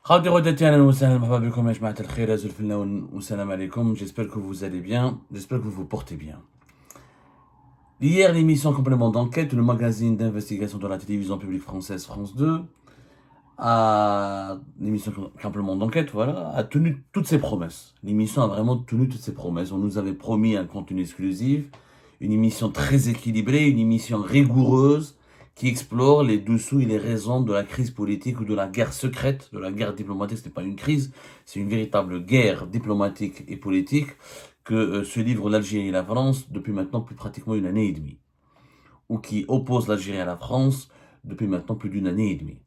Khawdi ودتي أهلا وسهلا مرحبا بكم يا جماعة الخير يا زلفلنا والسلام عليكم. J'espère que vous allez bien, j'espère que vous vous portez bien. Hier, l'émission Complément d'enquête, le magazine d'investigation de la télévision publique française France 2, l'émission Complément d'enquête, voilà, a tenu toutes ses promesses. L'émission a vraiment tenu toutes ses promesses. On nous avait promis un contenu exclusif, une émission très équilibrée, une émission rigoureuse qui explore les dessous et les raisons de la crise politique ou de la guerre secrète, de la guerre diplomatique. Ce n'est pas une crise, c'est une véritable guerre diplomatique et politique que se livrent l'Algérie et la France depuis maintenant plus pratiquement une année et demie, ou qui oppose l'Algérie à la France depuis maintenant plus d'une année et demie.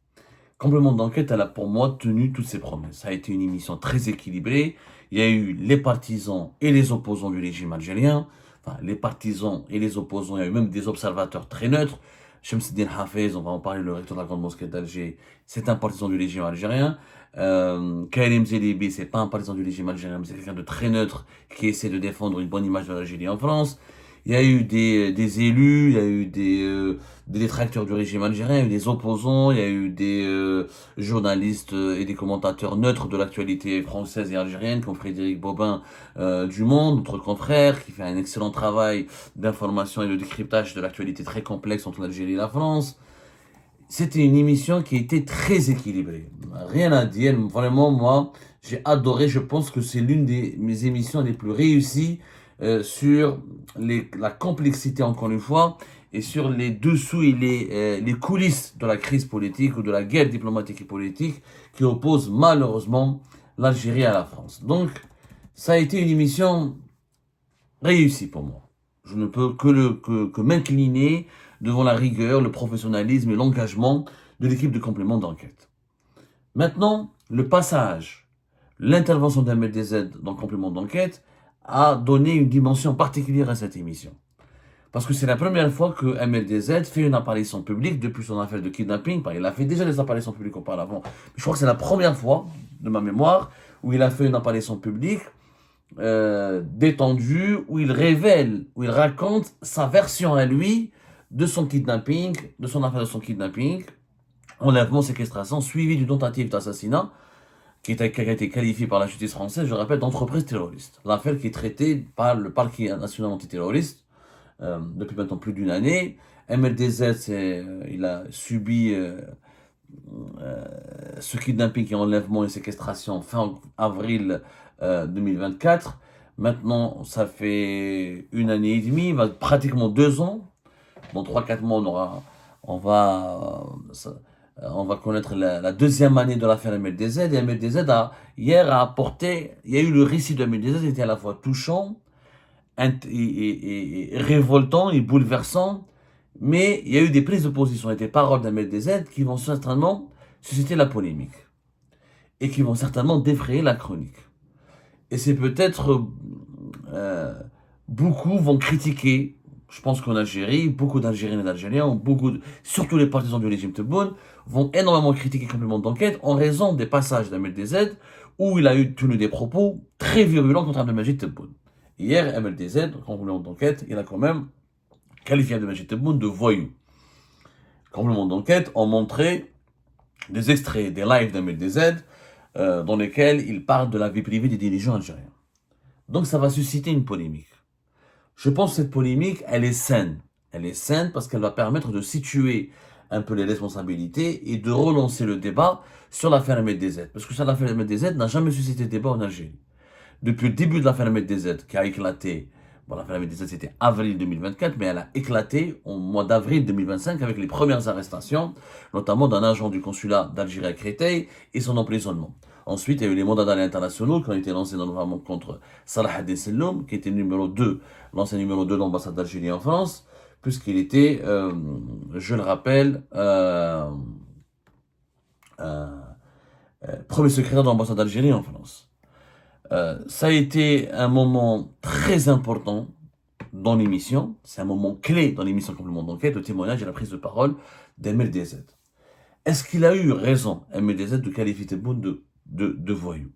Complément d'enquête, elle a pour moi tenu toutes ses promesses. Ça a été une émission très équilibrée. Il y a eu les partisans et les opposants du régime algérien. Enfin, les partisans et les opposants, il y a eu même des observateurs très neutres. Shamsuddin Hafez, on va en parler, le recteur de la Grande Mosquée d'Alger, c'est un partisan du régime algérien. Karim Zelibi, c'est pas un partisan du régime algérien, mais c'est quelqu'un de très neutre qui essaie de défendre une bonne image de l'Algérie en France. Il y a eu des élus, il y a eu des détracteurs du régime algérien, il y a eu des opposants, il y a eu des journalistes et des commentateurs neutres de l'actualité française et algérienne, comme Frédéric Bobin du Monde, notre confrère, qui fait un excellent travail d'information et de décryptage de l'actualité très complexe entre l'Algérie et la France. C'était une émission qui était très équilibrée. Rien à dire, vraiment, moi, j'ai adoré. Je pense que c'est l'une de mes émissions les plus réussies sur la complexité, encore une fois, et sur les dessous et les coulisses de la crise politique ou de la guerre diplomatique et politique qui oppose malheureusement l'Algérie à la France. Donc, ça a été une émission réussie pour moi. Je ne peux que m'incliner devant la rigueur, le professionnalisme et l'engagement de l'équipe de complément d'enquête. Maintenant, le passage, l'intervention d'MLDZ dans le complément d'enquête a donné une dimension particulière à cette émission. Parce que c'est la première fois que MLDZ fait une apparition publique depuis son affaire de kidnapping. Il a fait déjà des apparitions publiques auparavant. Je crois que c'est la première fois, de ma mémoire, où il a fait une apparition publique détendue, où il révèle, où il raconte sa version à lui de son kidnapping, de son affaire de son kidnapping, enlèvement, séquestration, suivi d'une tentative d'assassinat, qui a été qualifiée par la justice française, je rappelle, d'entreprise terroriste. L'affaire qui est traitée par le parquet national antiterroriste depuis maintenant plus d'une année. MLDZ, il a subi ce kidnapping et enlèvement et séquestration fin avril 2024. Maintenant, ça fait une année et demie, pratiquement 2 ans. Dans 3-4 mois, on va connaître la deuxième année de l'affaire MLDZ. Et MLDZ hier a apporté, il y a eu le récit de MLDZ, qui était à la fois touchant, et révoltant et bouleversant, mais il y a eu des prises de position et des paroles d'MLDZ qui vont certainement susciter la polémique et qui vont certainement défrayer la chronique. Et c'est peut-être beaucoup vont critiquer. Je pense qu'en Algérie, beaucoup d'Algériens et d'Algériens, surtout les partisans du régime Tebboune, vont énormément critiquer le complément d'enquête en raison des passages d'MLDZ où il a eu tenu des propos très virulents contre Abdelmajid Tebboune. Hier, MLDZ, complément d'enquête, il a quand même qualifié Abdelmajid Tebboune de voyou. Complément d'enquête ont montré des extraits des lives d'MLDZ dans lesquels il parle de la vie privée des dirigeants algériens. Donc ça va susciter une polémique. Je pense que cette polémique, elle est saine. Elle est saine parce qu'elle va permettre de situer un peu les responsabilités et de relancer le débat sur l'affaire MLDZ. Parce que ça, l'affaire MLDZ n'a jamais suscité de débat en Algérie. Depuis le début de l'affaire MLDZ, qui a éclaté, bon, l'affaire MLDZ c'était avril 2024, mais elle a éclaté au mois d'avril 2025 avec les premières arrestations, notamment d'un agent du consulat d'Algérie à Créteil et son emprisonnement. Ensuite, il y a eu les mandats d'arrêt internationaux qui ont été lancés notamment contre Salah Ad-Din qui était l'ancien numéro 2 de l'ambassade d'Algérie en France, puisqu'il était, je le rappelle, premier secrétaire de l'ambassade d'Algérie en France. Ça a été un moment très important dans l'émission, c'est un moment clé dans l'émission Complément d'enquête, le témoignage et la prise de parole d'MLDZ. Est-ce qu'il a eu raison, MLDZ, de qualifier Tebboune de voyous?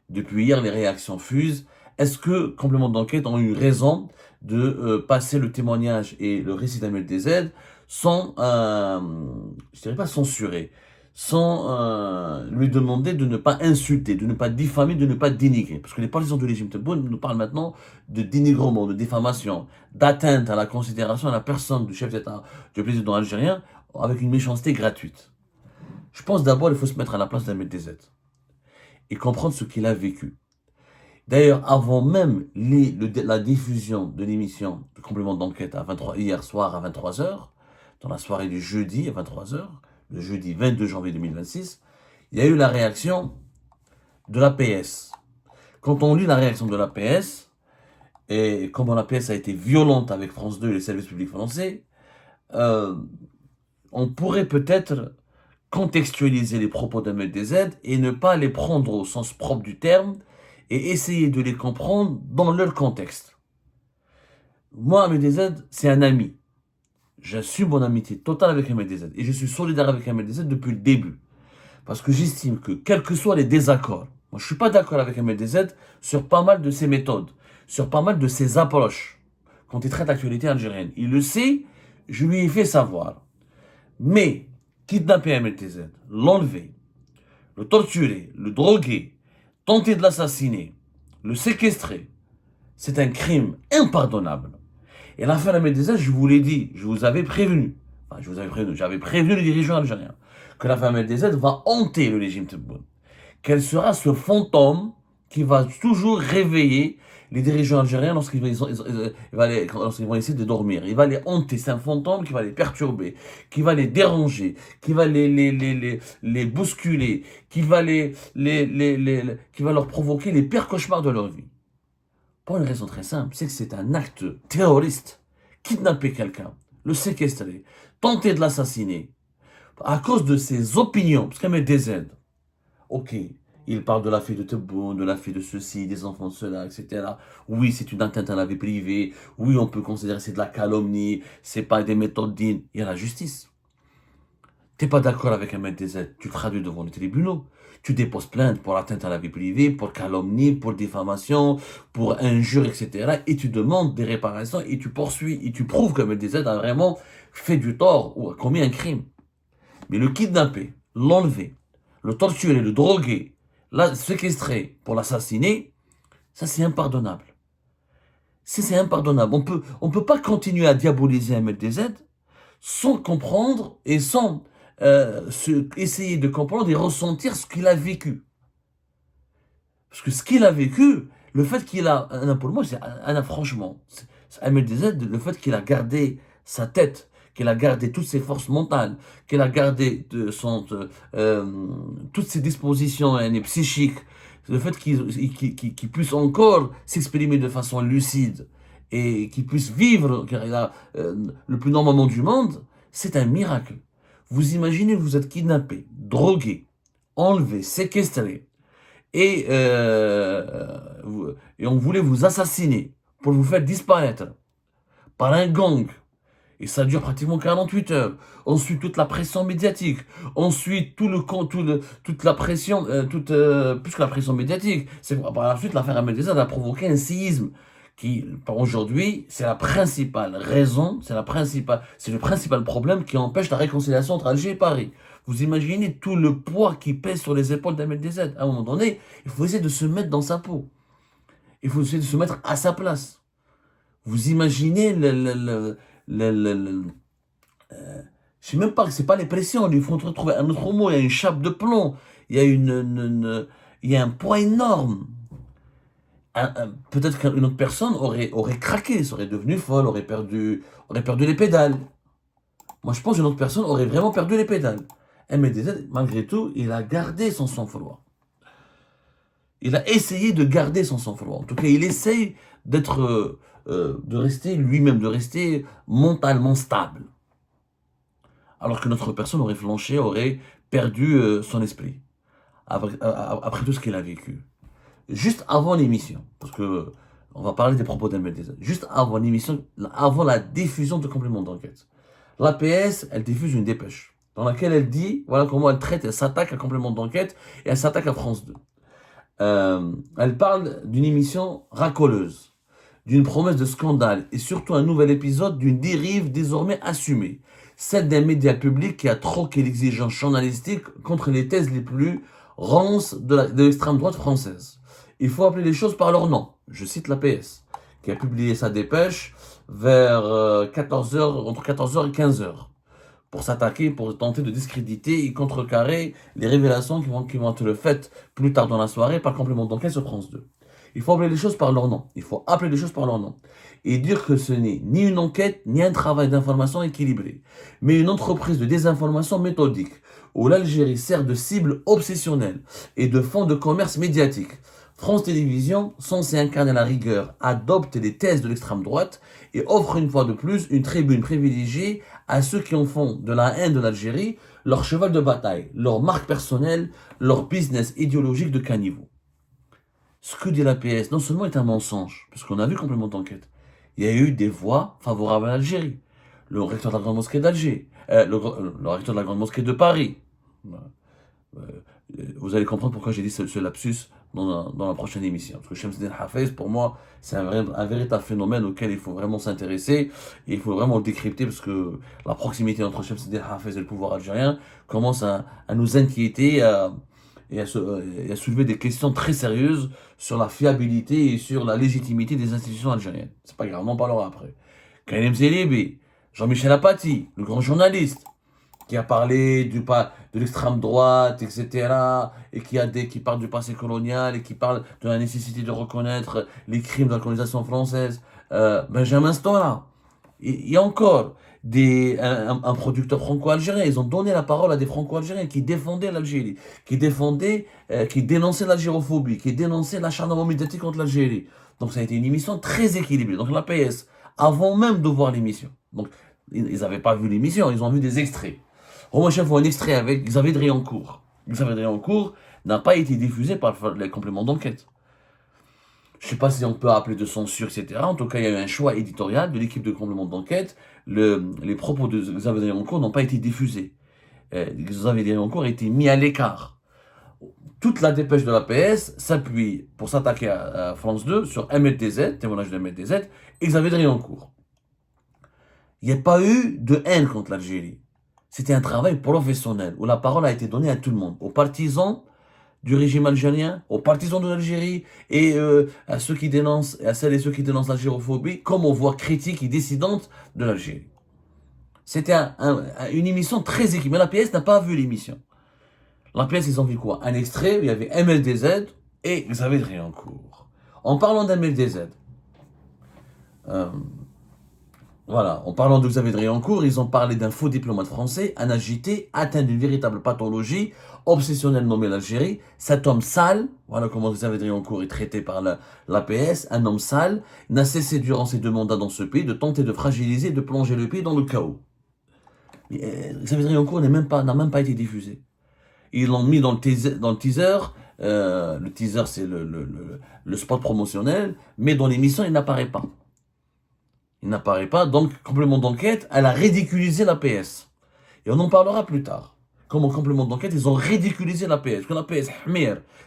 Depuis hier, les réactions fusent. Est-ce que complément d'enquête ont eu raison de passer le témoignage et le récit d'MLDZ sans, je dirais pas censurer, sans lui demander de ne pas insulter, de ne pas diffamer, de ne pas dénigrer. Parce que les partisans du régime Tebboune nous parlent maintenant de dénigrement, de diffamation, d'atteinte à la considération, à la personne du chef d'État, du président algérien, avec une méchanceté gratuite. Je pense d'abord qu'il faut se mettre à la place d'Ahmed Dezet et comprendre ce qu'il a vécu. D'ailleurs, avant même la diffusion de l'émission de complément d'enquête hier soir à 23h, dans la soirée du jeudi à 23h, le jeudi 22 janvier 2026, il y a eu la réaction de l'APS. Quand on lit la réaction de l'APS, et comment l'APS a été violente avec France 2 et les services publics français, on pourrait peut-être contextualiser les propos d'Ahmed Dezet et ne pas les prendre au sens propre du terme et essayer de les comprendre dans leur contexte. Moi, Ahmed Dezet, c'est un ami. J'assume mon amitié totale avec Ahmed Dezet et je suis solidaire avec Ahmed Dezet depuis le début. Parce que j'estime que, quels que soient les désaccords, moi je ne suis pas d'accord avec Ahmed Dezet sur pas mal de ses méthodes, sur pas mal de ses approches quand il traite l'actualité algérienne. Il le sait, je lui ai fait savoir. Mais kidnapper Ahmed Dezet, l'enlever, le torturer, le droguer, tenter de l'assassiner, le séquestrer, c'est un crime impardonnable. Et l'affaire Ahmed Dezet, je vous l'ai dit, je vous avais prévenu, j'avais prévenu les dirigeants algériens que l'affaire Ahmed Dezet va hanter le régime Tebboune, qu'elle sera ce fantôme qui va toujours réveiller les dirigeants algériens lorsqu'ils vont essayer de dormir. Il va les hanter, c'est un fantôme qui va les perturber, qui va les déranger, qui va les bousculer, qui va leur provoquer les pires cauchemars de leur vie. Pour une raison très simple, c'est que c'est un acte terroriste. Kidnapper quelqu'un, le séquestrer, tenter de l'assassiner, à cause de ses opinions, parce qu'Ahmed Dezet, ok, il parle de la fille de Tebboune, de la fille de ceci, des enfants de cela, etc. Oui, c'est une atteinte à la vie privée. Oui, on peut considérer que c'est de la calomnie, c'est pas des méthodes dignes. Il y a la justice. T'es pas d'accord avec Ahmed Dezet, tu traduis devant les tribunaux. Tu déposes plainte pour atteinte à la vie privée, pour calomnie, pour diffamation, pour injure, etc. Et tu demandes des réparations et tu poursuis et tu prouves qu'Ahmed Dezet a vraiment fait du tort ou a commis un crime. Mais le kidnapper, l'enlever, le torturer, le droguer, le séquestrer pour l'assassiner, ça c'est impardonnable. C'est impardonnable. On peut pas continuer à diaboliser Ahmed Dezet sans comprendre et sans essayer de comprendre et ressentir ce qu'il a vécu. Parce que ce qu'il a vécu, le fait qu'il a, pour moi, franchement, Ahmed Dezet, le fait qu'il a gardé sa tête, qu'il a gardé toutes ses forces mentales, qu'il a gardé toutes ses dispositions psychiques, le fait qu'il puisse encore s'exprimer de façon lucide et qu'il puisse vivre car il a, le plus normalement du monde, c'est un miracle. Vous imaginez, vous êtes kidnappé, drogué, enlevé, séquestré, et on voulait vous assassiner pour vous faire disparaître par un gang. Et ça dure pratiquement 48 heures. Ensuite, toute la pression médiatique. Ensuite, toute la pression, plus que la pression médiatique. C'est par la suite, l'affaire Ahmed Dezet a provoqué un séisme qui, aujourd'hui, c'est la principale raison, c'est le principal problème qui empêche la réconciliation entre Alger et Paris. Vous imaginez tout le poids qui pèse sur les épaules d'Ahmed Dezet. À un moment donné, il faut essayer de se mettre dans sa peau. Il faut essayer de se mettre à sa place. Vous imaginez je sais même pas que c'est pas les pressions, il faut trouver un autre mot, il y a une chape de plomb, il y a il y a un poids énorme. Peut-être qu'une autre personne aurait craqué, serait devenue folle, aurait perdu les pédales. Moi, je pense qu'une autre personne aurait vraiment perdu les pédales. Ahmed Dezet, malgré tout, il a gardé son sang-froid. Il a essayé de garder son sang-froid. En tout cas, il essaye de rester lui-même, de rester mentalement stable. Alors que notre personne aurait flanché, aurait perdu son esprit. Après tout ce qu'il a vécu. Juste avant l'émission, parce que on va parler des propos d'Ahmed Dezet, juste avant l'émission, avant la diffusion de complément d'enquête, l'APS, elle diffuse une dépêche dans laquelle elle dit, voilà comment elle traite, elle s'attaque à complément d'enquête et elle s'attaque à France 2. Elle parle d'une émission racoleuse, d'une promesse de scandale et surtout un nouvel épisode d'une dérive désormais assumée. celle d'un média public qui a troqué l'exigence journalistique contre les thèses les plus rances de l'extrême droite française. Il faut appeler les choses par leur nom. Je cite l'APS, qui a publié sa dépêche vers 14h, entre 14h et 15h, pour s'attaquer, pour tenter de discréditer et contrecarrer les révélations qui vont être faites plus tard dans la soirée par complément d'enquête sur France 2. Il faut appeler les choses par leur nom. Il faut appeler les choses par leur nom. Et dire que ce n'est ni une enquête, ni un travail d'information équilibré, mais une entreprise de désinformation méthodique, où l'Algérie sert de cible obsessionnelle et de fonds de commerce médiatique. France Télévisions, censée incarner la rigueur, adopte les thèses de l'extrême droite et offre une fois de plus une tribune privilégiée à ceux qui en font de la haine de l'Algérie leur cheval de bataille, leur marque personnelle, leur business idéologique de caniveau. Ce que dit l'APS, non seulement est un mensonge, parce qu'on a vu complément d'enquête, il y a eu des voix favorables à l'Algérie. Le recteur de la Grande Mosquée d'Alger, le recteur de la Grande Mosquée de Paris. Vous allez comprendre pourquoi j'ai dit ce lapsus dans la prochaine émission. Parce que Shamsuddin Hafez, pour moi, c'est un véritable phénomène auquel il faut vraiment s'intéresser et il faut vraiment le décrypter parce que la proximité entre Shamsuddin Hafez et le pouvoir algérien commence à nous inquiéter et à soulever des questions très sérieuses sur la fiabilité et sur la légitimité des institutions algériennes. C'est pas grave, on en parlera après. Karim Zelibi, Jean-Michel Apathy, le grand journaliste, qui a parlé de l'extrême droite, etc., et qui parle du passé colonial, et qui parle de la nécessité de reconnaître les crimes de la colonisation française. Benjamin Stora. Il y a encore un producteur franco-algérien. Ils ont donné la parole à des franco-algériens qui défendaient l'Algérie, qui dénonçaient l'algérophobie, qui dénonçaient l'acharnement médiatique contre l'Algérie. Donc ça a été une émission très équilibrée. Donc l'APS, avant même de voir l'émission, donc ils n'avaient pas vu l'émission, ils ont vu des extraits. Romain Chef voit un extrait avec Xavier Driancourt. Xavier Driancourt n'a pas été diffusé par les compléments d'enquête. Je ne sais pas si on peut appeler de censure, etc. En tout cas, il y a eu un choix éditorial de l'équipe de complément d'enquête. Les propos de Xavier Driancourt n'ont pas été diffusés. Xavier Driancourt a été mis à l'écart. Toute la dépêche de l'APS s'appuie pour s'attaquer à France 2 sur MLTZ, témoignage de MLTZ, et Xavier Driancourt. Il n'y a pas eu de haine contre l'Algérie. C'était un travail professionnel où la parole a été donnée à tout le monde, aux partisans du régime algérien, aux partisans de l'Algérie et à ceux qui dénoncent, à celles et ceux qui dénoncent l'algérophobie, comme aux voix critiques et dissidentes de l'Algérie. C'était une émission très équilibrée. Mais l'APS n'a pas vu l'émission. L'APS, ils ont vu quoi? Un extrait où il y avait MLDZ et Xavier Driancourt. En parlant d'MLDZ, voilà, en parlant de Xavier Driancourt, ils ont parlé d'un faux diplomate français, un agité, atteint d'une véritable pathologie, obsessionnelle nommée l'Algérie. Cet homme sale, voilà comment Xavier Driancourt est traité par l'APS, un homme sale, n'a cessé durant ses 2 mandats dans ce pays de tenter de fragiliser, de plonger le pays dans le chaos. Xavier Driancourt n'a même pas été diffusé. Ils l'ont mis dans le teaser. Le teaser, c'est le spot promotionnel, mais dans l'émission, il n'apparaît pas. Il n'apparaît pas, donc, complément d'enquête, elle a ridiculisé l'APS. Et on en parlera plus tard. Comme en complément d'enquête, ils ont ridiculisé l'APS. Parce que l'APS,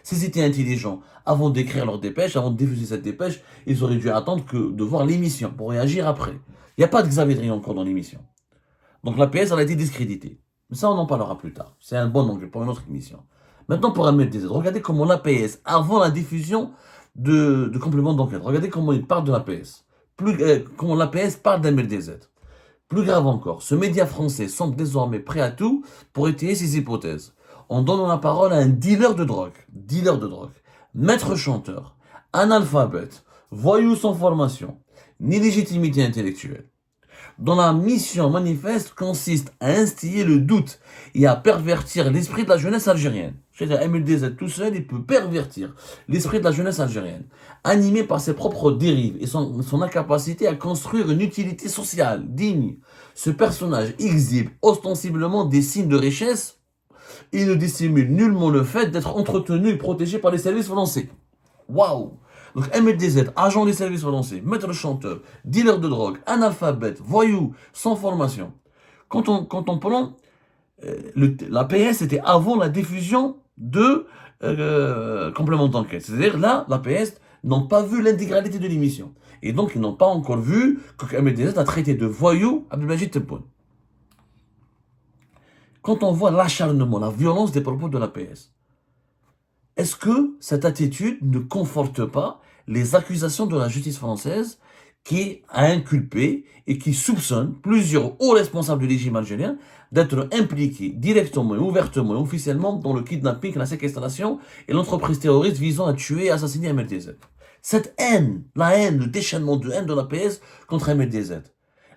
s'ils étaient intelligents, avant d'écrire leur dépêche, avant de diffuser cette dépêche, ils auraient dû attendre de voir l'émission pour réagir après. Il n'y a pas de Xavier Driancourt dans l'émission. Donc l'APS, elle a été discréditée. Mais ça, on en parlera plus tard. C'est un bon angle pour une autre émission. Maintenant, pour MLDZ, regardez comment l'APS, avant la diffusion de complément d'enquête, regardez comment il parle de l'APS. Comment l'APS parle d'MLDZ. Plus grave encore, ce média français semble désormais prêt à tout pour étayer ses hypothèses, en donnant la parole à un dealer de drogue, maître chanteur, analphabète, voyou sans formation, ni légitimité intellectuelle, dont la mission manifeste consiste à instiller le doute et à pervertir l'esprit de la jeunesse algérienne. C'est-à-dire, MLDZ tout seul, il peut pervertir l'esprit de la jeunesse algérienne, animé par ses propres dérives et son incapacité à construire une utilité sociale digne. Ce personnage exhibe ostensiblement des signes de richesse et ne dissimule nullement le fait d'être entretenu et protégé par les services français. Waouh! Donc MLDZ, agent des services français, maître chanteur, dealer de drogue, analphabète, voyou, sans formation. Quand on prend l'APS, c'était avant la diffusion de complément d'enquête. C'est-à-dire là, l'APS n'ont pas vu l'intégralité de l'émission. Et donc, ils n'ont pas encore vu que MLDZ a traité de voyou Abdelmajid Tebboune. quand on voit l'acharnement, la violence des propos de l'APS, est-ce que cette attitude ne conforte pas les accusations de la justice française qui a inculpé et qui soupçonne plusieurs hauts responsables du régime algérien d'être impliqués directement, ouvertement et officiellement dans le kidnapping, la séquestration et l'entreprise terroriste visant à tuer et assassiner MLDZ? Cette haine, la haine, le déchaînement de haine de l'APS contre MLDZ.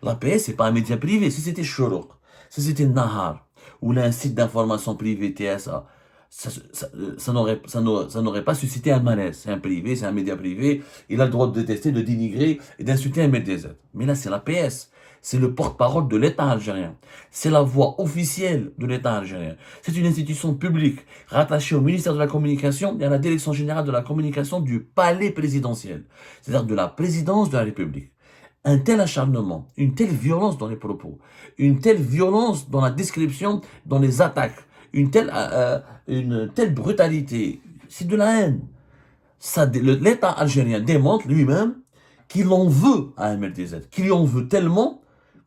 L'APS, c'est pas un média privé. Si c'était Chorouk, si c'était Nahar, ou un site d'information privé TSA, ça n'aurait pas suscité un malaise. C'est un privé, c'est un média privé. Il a le droit de détester, de dénigrer et d'insulter un MLDZ. Mais là, c'est l'APS. C'est le porte-parole de l'État algérien. C'est la voix officielle de l'État algérien. C'est une institution publique rattachée au ministère de la Communication et à la Direction générale de la communication du palais présidentiel, c'est-à-dire de la présidence de la République. Un tel acharnement, une telle violence dans les propos, une telle violence dans la description, dans les attaques, une telle brutalité, c'est de la haine. L'État algérien démontre lui-même qu'il en veut à MLDZ, qu'il en veut tellement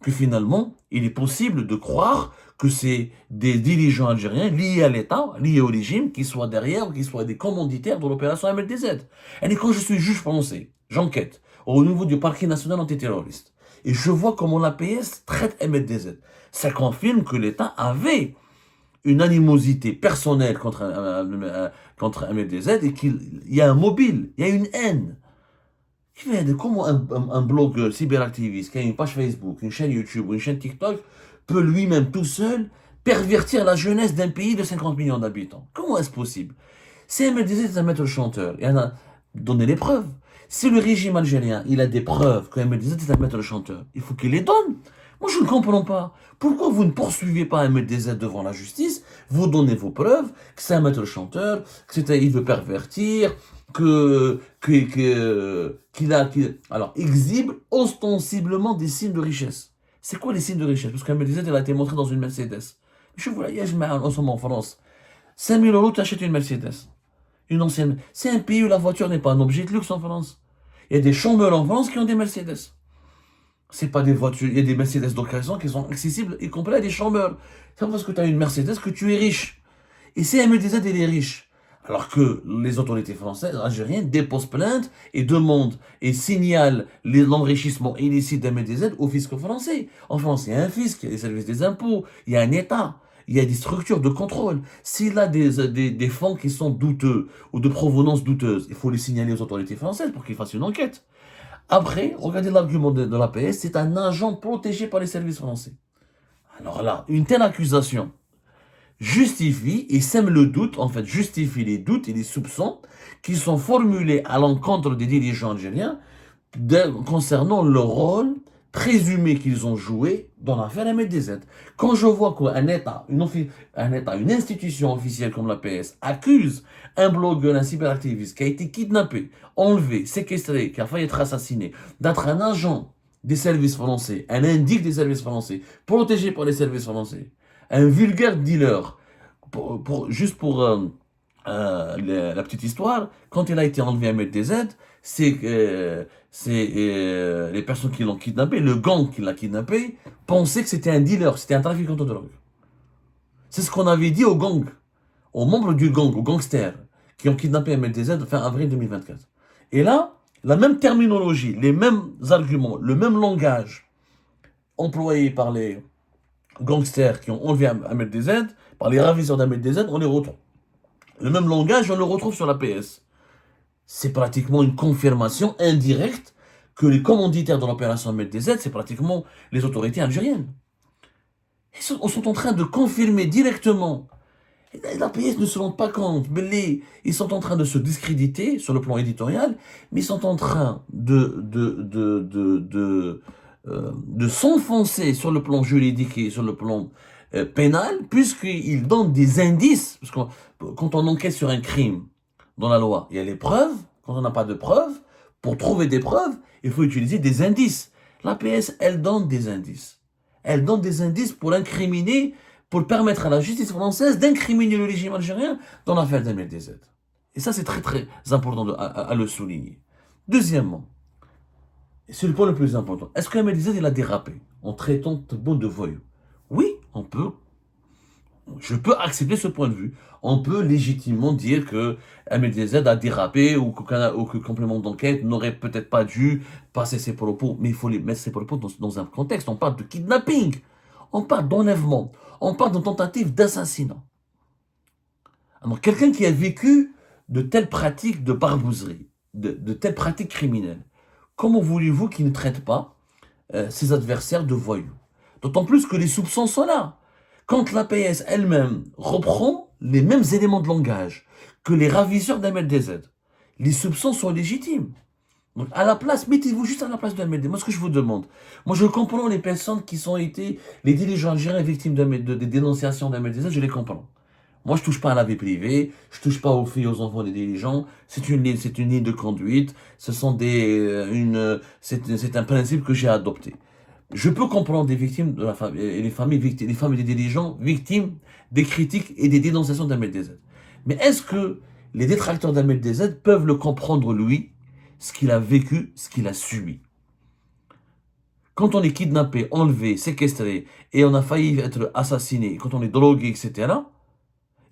que finalement, il est possible de croire que c'est des dirigeants algériens liés à l'État, liés au régime, qui soient derrière, qui soient des commanditaires de l'opération MLDZ. Et quand je suis juge français, j'enquête au niveau du parquet national antiterroriste, et je vois comment l'APS traite MLDZ, ça confirme que l'État avait une animosité personnelle contre MLDZ et qu'il y a un mobile, il y a une haine. Comment un blogueur cyberactiviste qui a une page Facebook, une chaîne YouTube ou une chaîne TikTok peut lui-même tout seul pervertir la jeunesse d'un pays de 50 millions d'habitants? Comment est-ce possible? Si MLDZ est un maître chanteur, il en a donné les preuves. Si le régime algérien il a des preuves que MLDZ est un maître chanteur, il faut qu'il les donne. Moi, je ne comprends pas. Pourquoi vous ne poursuivez pas MLDZ devant la justice? Vous donnez vos preuves que c'est un maître chanteur, qu'il veut pervertir, alors, exhibe ostensiblement des signes de richesse. C'est quoi les signes de richesse? Parce qu'MLDZ, elle a été montrée dans une Mercedes. Je vous en somme en France. 5 000 euros, tu achètes une Mercedes. Une ancienne. C'est un pays où la voiture n'est pas un objet de luxe en France. Il y a des chômeurs en France qui ont des Mercedes. C'est pas des voitures, il y a des Mercedes d'occasion qui sont accessibles, y compris à des chômeurs. C'est pas parce que tu as une Mercedes que tu es riche. Et c'est MLDZ, elle est riche. Alors que les autorités françaises, algériennes, déposent plainte et demandent et signalent l'enrichissement illicite d'MLDZ au fisc français. En France, il y a un fisc, il y a des services des impôts, il y a un État, il y a des structures de contrôle. S'il a des fonds qui sont douteux ou de provenance douteuse, il faut les signaler aux autorités françaises pour qu'ils fassent une enquête. Après, regardez l'argument de l'APS, c'est un agent protégé par les services français. Alors là, une telle accusation justifie et sème le doute, en fait justifie les doutes et les soupçons qui sont formulés à l'encontre des dirigeants algériens concernant le rôle présumé qu'ils ont joué dans l'affaire MLDZ. Quand je vois qu'un État, une institution officielle comme l'APS accuse un blogueur, un cyberactiviste qui a été kidnappé, enlevé, séquestré, qui a failli être assassiné, d'être un agent des services français, un indique des services français, protégé par les services français, un vulgaire dealer, juste pour la petite histoire, quand il a été enlevé à MLDZ, les personnes qui l'ont kidnappé, le gang qui l'a kidnappé, pensaient que c'était un dealer, c'était un trafiquant de drogue. C'est ce qu'on avait dit au gang, aux membres du gang, aux gangsters, qui ont kidnappé MLDZ fin avril 2024. Et là, la même terminologie, les mêmes arguments, le même langage employé par les gangsters qui ont enlevé MLDZ, par les ravisseurs d'MLDZ, on les retrouve. Le même langage, on le retrouve sur la PS. C'est pratiquement une confirmation indirecte que les commanditaires de l'opération MLDZ, c'est pratiquement les autorités algériennes. Ils sont en train de confirmer directement. La PS ne se rend pas compte, mais ils sont en train de se discréditer sur le plan éditorial, mais ils sont en train de s'enfoncer sur le plan juridique et sur le plan pénal, puisqu'ils donnent des indices. Parce que quand on enquête sur un crime dans la loi, il y a les preuves. Quand on n'a pas de preuves, pour trouver des preuves, il faut utiliser des indices. L'APS, elle donne des indices. Elle donne des indices pour incriminer, pour permettre à la justice française d'incriminer le régime algérien dans l'affaire d'MLDZ. Et ça, c'est très très important à le souligner. Deuxièmement, et c'est le point le plus important, est-ce que MLDZ il a dérapé en traitant Tebboune de voyou? Oui, on peut Je peux accepter ce point de vue. On peut légitimement dire que MLDZ a dérapé ou que complément d'enquête n'aurait peut-être pas dû passer ses propos, mais il faut les mettre ses propos dans un contexte. On parle de kidnapping, on parle d'enlèvement, on parle de tentative d'assassinat. Alors, quelqu'un qui a vécu de telles pratiques de barbouzerie, de telles pratiques criminelles, comment voulez-vous qu'il ne traite pas ses adversaires de voyous? D'autant plus que les soupçons sont là. Quand la PS elle-même reprend les mêmes éléments de langage que les ravisseurs d'Ahmed DZ, les soupçons sont légitimes. Donc, à la place, mettez-vous juste à la place d'Ahmed DZ. Moi, ce que je vous demande, moi, je comprends les personnes qui ont été les dirigeants algériens victimes des dénonciations d'Ahmed DZ, je les comprends. Moi, je touche pas à la vie privée, je touche pas aux filles, aux enfants des dirigeants. C'est une ligne de conduite. Ce sont c'est un principe que j'ai adopté. Je peux comprendre des victimes de la famille, et les familles victimes, les femmes et les dirigeants victimes des critiques et des dénonciations d'Ahmed DZ. Mais est-ce que les détracteurs d'Ahmed DZ peuvent le comprendre lui, ce qu'il a vécu, ce qu'il a subi? Quand on est kidnappé, enlevé, séquestré, et on a failli être assassiné, quand on est drogué, etc.,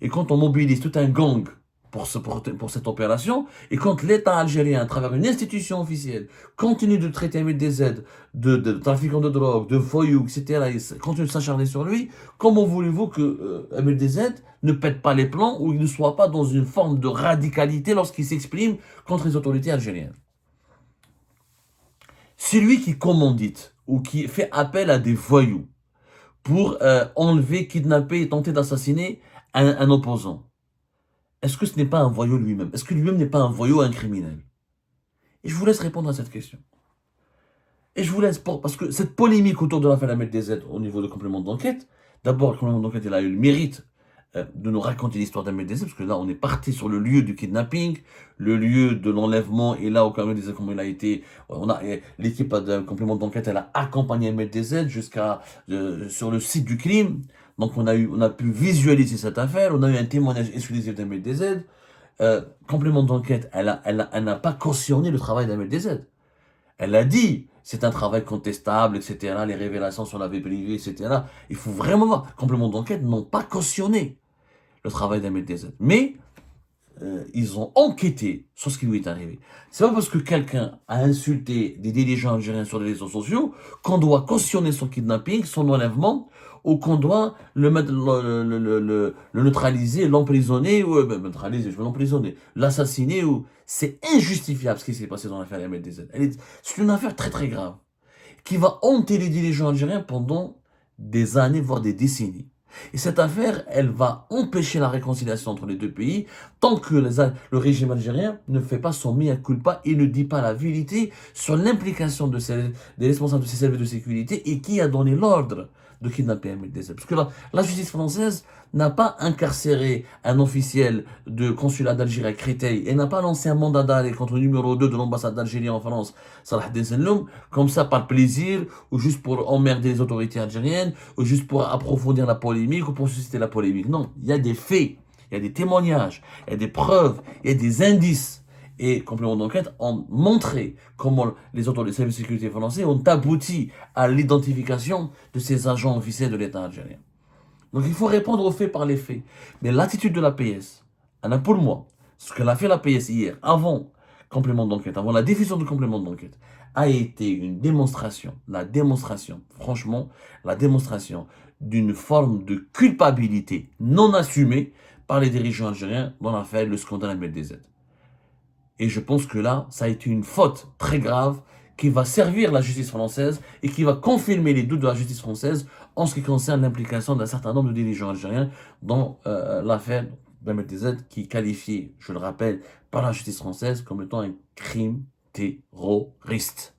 et quand on mobilise tout un gang pour cette opération, et quand l'État algérien, à travers une institution officielle, continue de traiter Ahmed DZ de trafiquant de drogue, de voyou, etc., et continue de s'acharner sur lui, comment voulez-vous que Ahmed DZ ne pète pas les plans ou il ne soit pas dans une forme de radicalité lorsqu'il s'exprime contre les autorités algériennes? Celui qui commandite ou qui fait appel à des voyous pour enlever, kidnapper et tenter d'assassiner un opposant, est-ce que ce n'est pas un voyou lui-même? Est-ce que lui-même n'est pas un voyou, un criminel? Et je vous laisse répondre à cette question. Et je vous laisse, parce que cette polémique autour de l'affaire Ahmed DZ au niveau de complément d'enquête, d'abord, le complément d'enquête, il a eu le mérite de nous raconter l'histoire d'Ahmed DZ, parce que là, on est parti sur le lieu du kidnapping, le lieu de l'enlèvement, et là, au Ahmed DZ, comment il a été, l'équipe de complément d'enquête, elle a accompagné Ahmed DZ sur le site du crime. Donc, on a pu visualiser cette affaire, on a eu un témoignage exclusif d'Ahmed DZ. Complément d'enquête, elle n'a pas cautionné le travail d'Ahmed DZ. Elle a dit, c'est un travail contestable, etc., les révélations sur la vie privée, etc. Il faut vraiment voir, complément d'enquête n'ont pas cautionné le travail d'Ahmed DZ. Mais ils ont enquêté sur ce qui lui est arrivé. C'est pas parce que quelqu'un a insulté des dirigeants algériens sur les réseaux sociaux qu'on doit cautionner son kidnapping, son enlèvement, ou qu'on doit le neutraliser, l'emprisonner, ou neutraliser, je veux l'emprisonner, l'assassiner, ou c'est injustifiable ce qui s'est passé dans l'affaire Ahmed DZ. C'est une affaire très très grave, qui va hanter les dirigeants algériens pendant des années, voire des décennies. Et cette affaire, elle va empêcher la réconciliation entre les deux pays tant que le régime algérien ne fait pas son mea culpa et ne dit pas la vérité sur l'implication des responsables de ces services de sécurité et qui a donné l'ordre de kidnapper Ahmed DZ. Parce que la justice française n'a pas incarcéré un officiel de consulat d'Algérie à Créteil et n'a pas lancé un mandat d'arrêt contre le numéro 2 de l'ambassade d'Algérie en France, Salah Abdesselloum, comme ça par plaisir, ou juste pour emmerder les autorités algériennes, ou juste pour approfondir la polémique, ou pour susciter la polémique. Non, il y a des faits, il y a des témoignages, il y a des preuves, il y a des indices. Et complément d'enquête ont montré comment les autorités services de sécurité français ont abouti à l'identification de ces agents officiels de l'État algérien. Donc il faut répondre aux faits par les faits. Mais l'attitude de la PS, pour moi, ce que l'a fait la PS hier, avant complément d'enquête, avant la diffusion du complément d'enquête, a été une démonstration, franchement, la démonstration d'une forme de culpabilité non assumée par les dirigeants algériens dans l'affaire, le scandale Ahmed DZ. Et je pense que là, ça a été une faute très grave qui va servir la justice française et qui va confirmer les doutes de la justice française en ce qui concerne l'implication d'un certain nombre de dirigeants algériens dans l'affaire d'Ahmed DZ qui est qualifiée, je le rappelle, par la justice française comme étant un crime terroriste.